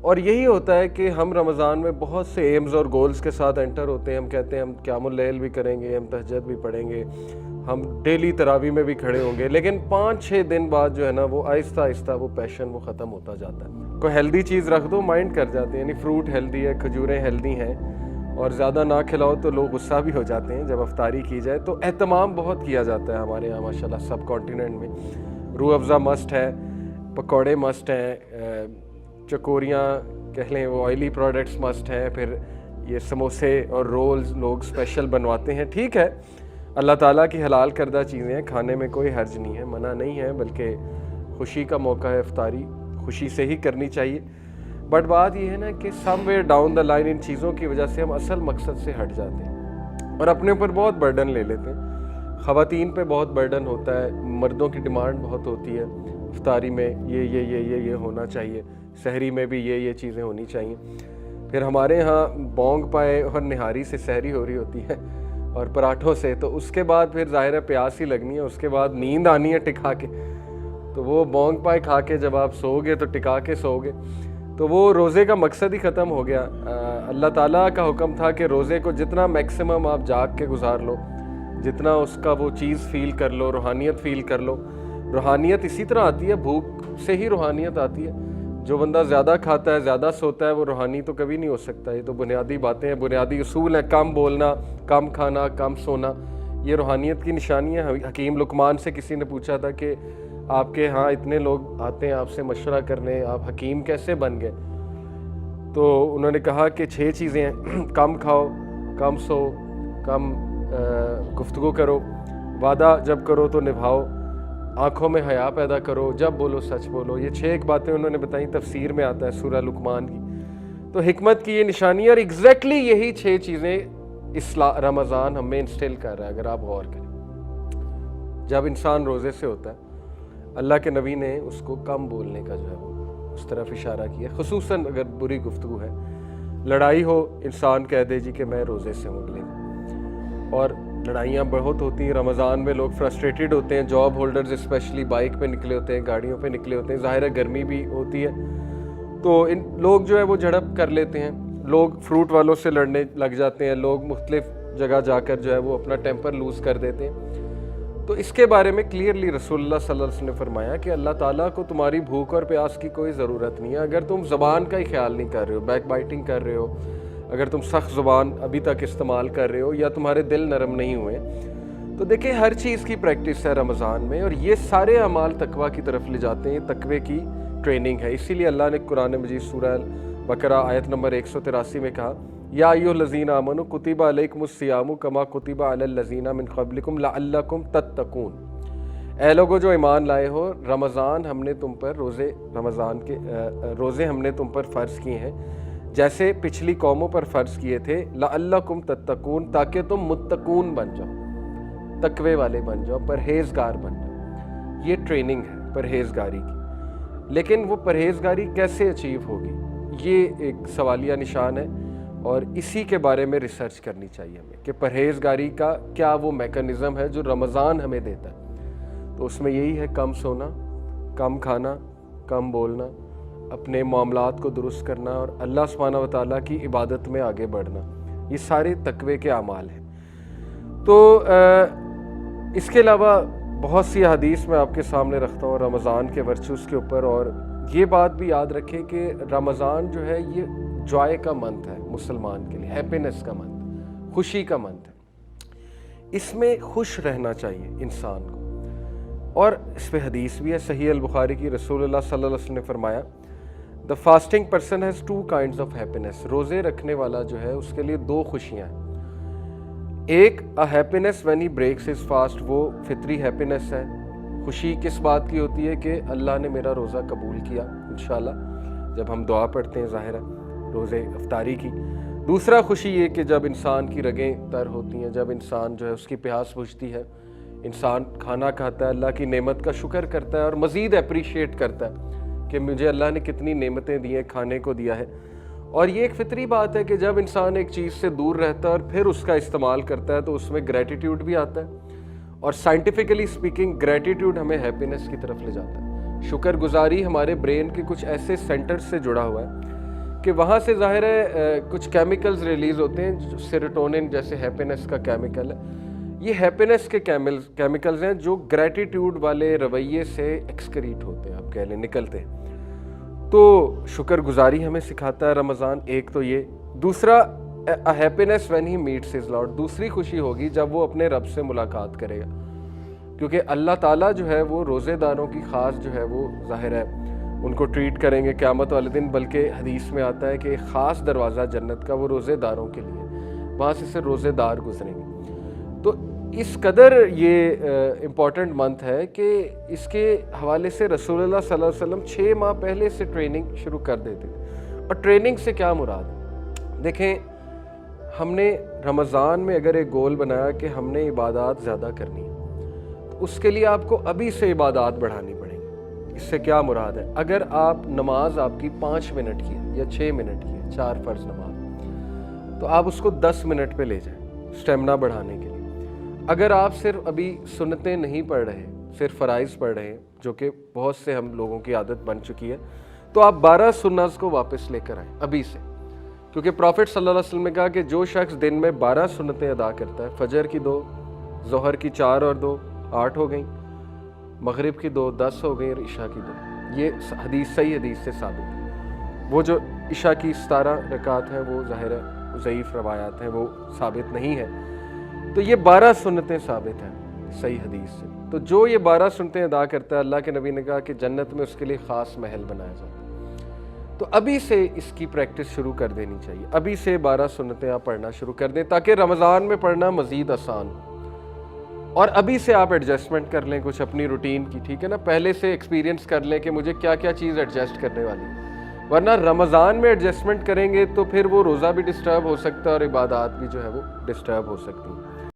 اور یہی ہوتا ہے کہ ہم رمضان میں بہت سے ایمز اور گولز کے ساتھ انٹر ہوتے ہیں. ہم کہتے ہیں ہم قیام اللیل بھی کریں گے, ہم تہجد بھی پڑھیں گے, ہم ڈیلی تراویح میں بھی کھڑے ہوں گے, لیکن 5-6 دن بعد جو ہے نا وہ آہستہ آہستہ وہ پیشن وہ ختم ہوتا جاتا ہے. کوئی ہیلدی چیز رکھ دو مائنڈ کر جاتے ہیں, یعنی فروٹ ہیلدی ہے, کھجوریں ہیلدی ہیں, اور زیادہ نہ کھلاؤ تو لوگ غصہ بھی ہو جاتے ہیں جب افطاری کی جائے. تو اہتمام بہت کیا جاتا ہے ہمارے یہاں ماشاءاللہ سب کانٹیننٹ میں. روح افزا مسٹ ہے, پکوڑے مسٹ ہیں, چکوریاں کہہ لیں وہ آئلی پروڈکٹس مسٹ ہیں, پھر یہ سموسے اور رولز لوگ اسپیشل بنواتے ہیں. ٹھیک ہے, اللہ تعالیٰ کی حلال کردہ چیزیں ہیں, کھانے میں کوئی حرج نہیں ہے, منع نہیں ہے, بلکہ خوشی کا موقع ہے, افطاری خوشی سے ہی کرنی چاہیے. بٹ بات یہ ہے نا کہ سم ویئر ڈاؤن دا لائن ان چیزوں کی وجہ سے ہم اصل مقصد سے ہٹ جاتے ہیں اور اپنے اوپر بہت برڈن لے لیتے ہیں. خواتین پہ بہت برڈن ہوتا ہے, مردوں کی ڈیمانڈ بہت ہوتی ہے, افطاری میں یہ ہونا چاہیے, سحری میں بھی یہ چیزیں ہونی چاہیے. پھر ہمارے ہاں بونگ پائے اور نہاری سے سحری ہو رہی ہوتی ہے اور پراٹھوں سے, تو اس کے بعد پھر ظاہر ہے پیاس ہی لگنی ہے, اس کے بعد نیند آنی ہے ٹکا کے. تو وہ بونگ پائے کھا کے جب آپ سو گے تو ٹکا کے سو گے, تو وہ روزے کا مقصد ہی ختم ہو گیا. اللہ تعالیٰ کا حکم تھا کہ روزے کو جتنا میکسیمم آپ جاگ کے گزار لو, جتنا اس کا وہ چیز فیل کر لو, روحانیت فیل کر لو. روحانیت اسی طرح آتی ہے, بھوک سے ہی روحانیت آتی ہے. جو بندہ زیادہ کھاتا ہے, زیادہ سوتا ہے, وہ روحانی تو کبھی نہیں ہو سکتا. یہ تو بنیادی باتیں ہیں, بنیادی اصول ہیں. کم بولنا, کم کھانا, کم سونا, یہ روحانیت کی نشانی ہے. حکیم لقمان سے کسی نے پوچھا تھا کہ آپ کے ہاں اتنے لوگ آتے ہیں آپ سے مشورہ کرنے, آپ حکیم کیسے بن گئے؟ تو انہوں نے کہا کہ 6 چیزیں ہیں, کم کھاؤ, کم سو, کم گفتگو کرو, وعدہ جب کرو تو نبھاؤ, آنکھوں میں حیا پیدا کرو, جب بولو سچ بولو. یہ 6 باتیں انہوں نے بتائیں, تفسیر میں آتا ہے سورہ لقمان کی. تو حکمت کی یہ نشانی ہے, اور ایگزیکٹلی یہی 6 چیزیں رمضان ہمیں انسٹل کر رہا ہے. اگر آپ غور کریں, جب انسان روزے سے ہوتا ہے, اللہ کے نبی نے اس کو کم بولنے کا جو ہے وہ اس طرف اشارہ کیا, خصوصاً اگر بری گفتگو ہے, لڑائی ہو, انسان کہہ دے جی کہ میں روزے سے ہوں اگلے. اور لڑائیاں بہت ہوتی ہیں رمضان میں, لوگ فرسٹریٹڈ ہوتے ہیں, جاب ہولڈرز اسپیشلی بائک پہ نکلے ہوتے ہیں, گاڑیوں پہ نکلے ہوتے ہیں, ظاہر ہے گرمی بھی ہوتی ہے, تو ان لوگ جو ہے وہ جھڑپ کر لیتے ہیں. لوگ فروٹ والوں سے لڑنے لگ جاتے ہیں, لوگ مختلف جگہ جا کر جو ہے وہ اپنا ٹیمپر لوز کر دیتے ہیں. تو اس کے بارے میں کلیئرلی رسول اللہ صلی اللہ علیہ وسلم نے فرمایا کہ اللہ تعالیٰ کو تمہاری بھوک اور پیاس کی کوئی ضرورت نہیں ہے. اگر تم زبان کا ہی خیال نہیں کر رہے ہو, بیک بائٹنگ کر رہے ہو, اگر تم سخت زبان ابھی تک استعمال کر رہے ہو, یا تمہارے دل نرم نہیں ہوئے, تو دیکھیں ہر چیز کی پریکٹس ہے رمضان میں, اور یہ سارے اعمال تقویٰ کی طرف لے جاتے ہیں. تقوی کی ٹریننگ ہے. اسی لیے اللہ نے قرآن مجید سورہ البقرہ آیت نمبر 183 میں کہا, یا ایھا الذین آمنوا کتب علیکم الصیام کما کتب علی الذین من قبلکم لعلکم تتقون. اے لوگو جو ایمان لائے ہو, رمضان ہم نے تم پر روزے ہم نے تم پر فرض کیے ہیں جیسے پچھلی قوموں پر فرض کیے تھے, لعلکم تتقون, تاکہ تم متقون بن جاؤ, تقوی والے بن جاؤ, پرہیزگار بن جاؤ. یہ ٹریننگ ہے پرہیزگاری کی. لیکن وہ پرہیزگاری کیسے اچیو ہوگی, یہ ایک سوالیہ نشان ہے, اور اسی کے بارے میں ریسرچ کرنی چاہیے ہمیں کہ پرہیزگاری کا کیا وہ میکانزم ہے جو رمضان ہمیں دیتا ہے. تو اس میں یہی ہے, کم سونا, کم کھانا, کم بولنا, اپنے معاملات کو درست کرنا, اور اللہ سبحانہ و تعالیٰ کی عبادت میں آگے بڑھنا. یہ سارے تقوی کے اعمال ہیں. تو اس کے علاوہ بہت سی حدیث میں آپ کے سامنے رکھتا ہوں رمضان کے ورچوز کے اوپر. اور یہ بات بھی یاد رکھیں کہ رمضان جو ہے یہ جوائے کا منتھ ہے مسلمان کے لیے, ہیپینس کا منتھ, خوشی کا منتھ ہے. اس میں خوش رہنا چاہیے انسان کو. اور اس پہ حدیث بھی ہے صحیح البخاری کی, رسول اللہ صلی اللہ علیہ وسلم نے فرمایا, the fasting person has 2 kinds of happiness. روزے رکھنے والا جو ہے اس کے لیے 2 خوشیاں ہیں. ایک happiness when he breaks his fast, وہ فطری happiness ہے. خوشی کس بات کی ہوتی ہے کہ اللہ نے میرا روزہ قبول کیا انشاءاللہ, جب ہم دعا پڑھتے ہیں ظاہر ہے روزے افطاری کی. دوسرا خوشی یہ کہ جب انسان کی رگیں تر ہوتی ہیں, جب انسان جو ہے اس کی پیاس بجھتی ہے, انسان کھانا کھاتا ہے, اللہ کی نعمت کا شکر کرتا ہے اور مزید اپریشیٹ کرتا ہے کہ مجھے اللہ نے کتنی نعمتیں دی ہیں, کھانے کو دیا ہے. اور یہ ایک فطری بات ہے کہ جب انسان ایک چیز سے دور رہتا ہے اور پھر اس کا استعمال کرتا ہے تو اس میں گریٹیٹیوڈ بھی آتا ہے. اور سائنٹیفکلی اسپیکنگ گریٹیٹیوڈ ہمیں ہیپینس کی طرف لے جاتا ہے. شکر گزاری ہمارے برین کے کچھ ایسے سینٹر سے جڑا ہوا ہے کہ وہاں سے ظاہر ہے کچھ کیمیکلز ریلیز ہوتے ہیں جو سیروٹونن جیسے ہیپینس کا کیمیکل ہے. یہ ہیپینس کے کیمیکلز ہیں جو گریٹیٹیوڈ والے رویے سے ایکسکریٹ ہوتے ہیں, آپ کہہ لیں نکلتے ہیں. تو شکر گزاری ہمیں سکھاتا ہے رمضان, ایک تو یہ. دوسرا happiness when he meets his lord, دوسری خوشی ہوگی جب وہ اپنے رب سے ملاقات کرے گا, کیونکہ اللہ تعالیٰ جو ہے وہ روزے داروں کی خاص جو ہے وہ ظاہر ہے ان کو ٹریٹ کریں گے قیامت والے دن. بلکہ حدیث میں آتا ہے کہ ایک خاص دروازہ جنت کا وہ روزے داروں کے لیے, وہاں سے صرف روزے دار گزریں گے. تو اس قدر یہ امپورٹنٹ منتھ ہے کہ اس کے حوالے سے رسول اللہ صلی اللہ علیہ وسلم 6 ماہ پہلے سے ٹریننگ شروع کر دیتے تھے. اور ٹریننگ سے کیا مراد ہے؟ دیکھیں, ہم نے رمضان میں اگر ایک گول بنایا کہ ہم نے عبادات زیادہ کرنی ہے, تو اس کے لیے آپ کو ابھی سے عبادات بڑھانی پڑیں گی. اس سے کیا مراد ہے؟ اگر آپ نماز آپ کی 5 منٹ کی ہے یا 6 منٹ کی ہے, 4 فرض نماز, تو آپ اس کو 10 منٹ پہ لے جائیں اسٹیمنا بڑھانے کے لیے. اگر آپ صرف ابھی سنتیں نہیں پڑھ رہے, صرف فرائض پڑھ رہے ہیں, جو کہ بہت سے ہم لوگوں کی عادت بن چکی ہے, تو آپ 12 سنت کو واپس لے کر آئیں ابھی سے. کیونکہ پروفٹ صلی اللہ علیہ وسلم نے کہا کہ جو شخص دن میں 12 سنتیں ادا کرتا ہے, فجر کی 2, ظہر کی 4 اور 2 8 ہو گئیں, مغرب کی 2 10 ہو گئیں, اور عشاء کی 2. یہ حدیث صحیح حدیث سے ثابت ہے. وہ جو عشاء کی 17 رکعات ہیں وہ ظاہر ہے ضعیف روایات ہیں, وہ ثابت نہیں ہے. تو یہ 12 سنتیں ثابت ہیں صحیح حدیث سے. تو جو یہ 12 سنتیں ادا کرتا ہے, اللہ کے نبی نے کہا کہ جنت میں اس کے لیے خاص محل بنایا جاتا ہے. تو ابھی سے اس کی پریکٹس شروع کر دینی چاہیے. ابھی سے 12 سنتیں آپ پڑھنا شروع کر دیں تاکہ رمضان میں پڑھنا مزید آسان ہو. اور ابھی سے آپ ایڈجسٹمنٹ کر لیں کچھ اپنی روٹین کی, ٹھیک ہے نا, پہلے سے ایکسپیرینس کر لیں کہ مجھے کیا کیا چیز ایڈجسٹ کرنے والی ہے. ورنہ رمضان میں ایڈجسٹمنٹ کریں گے تو پھر وہ روزہ بھی ڈسٹرب ہو سکتا ہے اور عبادات بھی جو ہے وہ ڈسٹرب ہو سکتی ہیں.